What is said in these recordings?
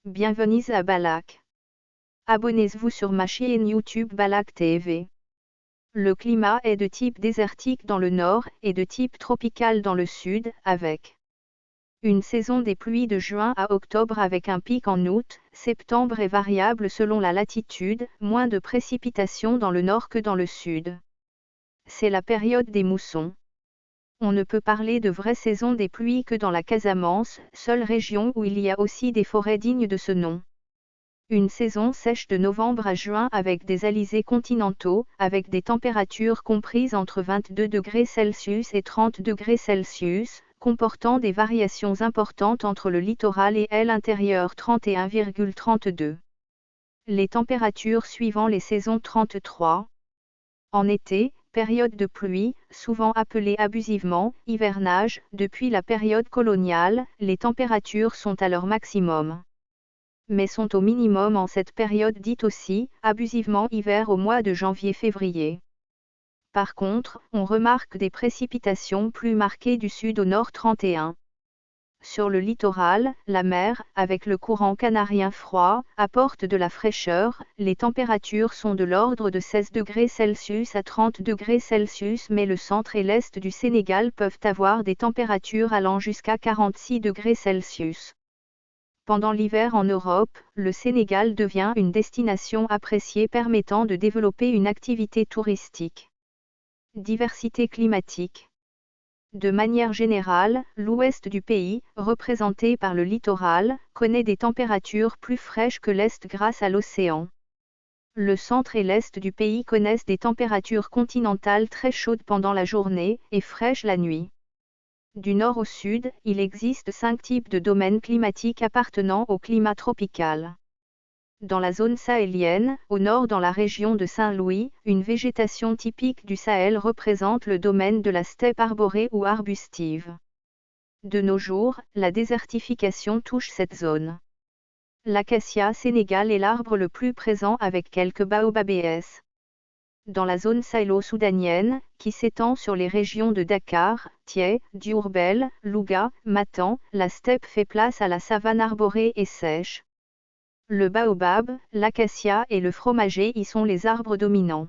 Bienvenue à Balak. Abonnez-vous sur ma chaîne YouTube Balak TV. Le climat est de type désertique dans le nord et de type tropical dans le sud, avec une saison des pluies de juin à octobre avec un pic en août, septembre et variable selon la latitude, moins de précipitations dans le nord que dans le sud. C'est la période des moussons. On ne peut parler de vraie saison des pluies que dans la Casamance, seule région où il y a aussi des forêts dignes de ce nom. Une saison sèche de novembre à juin avec des alizés continentaux, avec des températures comprises entre 22°C et 30°C, comportant des variations importantes entre le littoral et l'intérieur 31,32. Les températures suivant les saisons 33. En été, période de pluie, souvent appelée abusivement hivernage, depuis la période coloniale, les températures sont à leur maximum. Mais sont au minimum en cette période dite aussi abusivement hiver au mois de janvier-février. Par contre, on remarque des précipitations plus marquées du sud au nord 31. Sur le littoral, la mer, avec le courant canarien froid, apporte de la fraîcheur, les températures sont de l'ordre de 16°C à 30°C mais le centre et l'est du Sénégal peuvent avoir des températures allant jusqu'à 46°C. Pendant l'hiver en Europe, le Sénégal devient une destination appréciée permettant de développer une activité touristique. Diversité climatique. De manière générale, l'ouest du pays, représenté par le littoral, connaît des températures plus fraîches que l'est grâce à l'océan. Le centre et l'est du pays connaissent des températures continentales très chaudes pendant la journée et fraîches la nuit. Du nord au sud, il existe 5 types de domaines climatiques appartenant au climat tropical. Dans la zone sahélienne, au nord dans la région de Saint-Louis, une végétation typique du Sahel représente le domaine de la steppe arborée ou arbustive. De nos jours, la désertification touche cette zone. L'acacia sénégal est l'arbre le plus présent avec quelques baobabs. Dans la zone sahélo-soudanienne, qui s'étend sur les régions de Dakar, Thiès, Diourbel, Louga, Matan, la steppe fait place à la savane arborée et sèche. Le baobab, l'acacia et le fromager y sont les arbres dominants.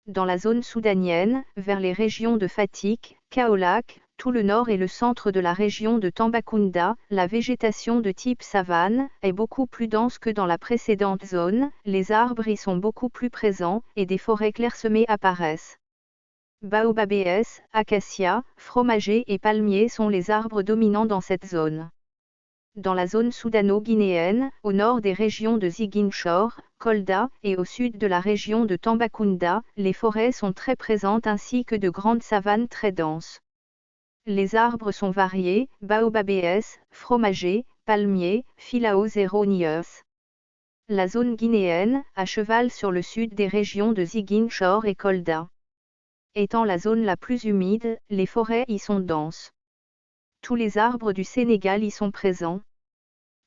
Dans la zone soudanienne, vers les régions de Fatick, Kaolack, tout le nord et le centre de la région de Tambacounda, la végétation de type savane est beaucoup plus dense que dans la précédente zone, les arbres y sont beaucoup plus présents et des forêts clairsemées apparaissent. Baobabs, acacia, fromager et palmier sont les arbres dominants dans cette zone. Dans la zone soudano-guinéenne, au nord des régions de Ziguinchor, Kolda, et au sud de la région de Tambacounda, les forêts sont très présentes ainsi que de grandes savanes très denses. Les arbres sont variés, baobabs, fromagers, palmiers, philaos et roniers. La zone guinéenne, à cheval sur le sud des régions de Ziguinchor et Kolda. Étant la zone la plus humide, les forêts y sont denses. Tous les arbres du Sénégal y sont présents.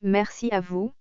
Merci à vous.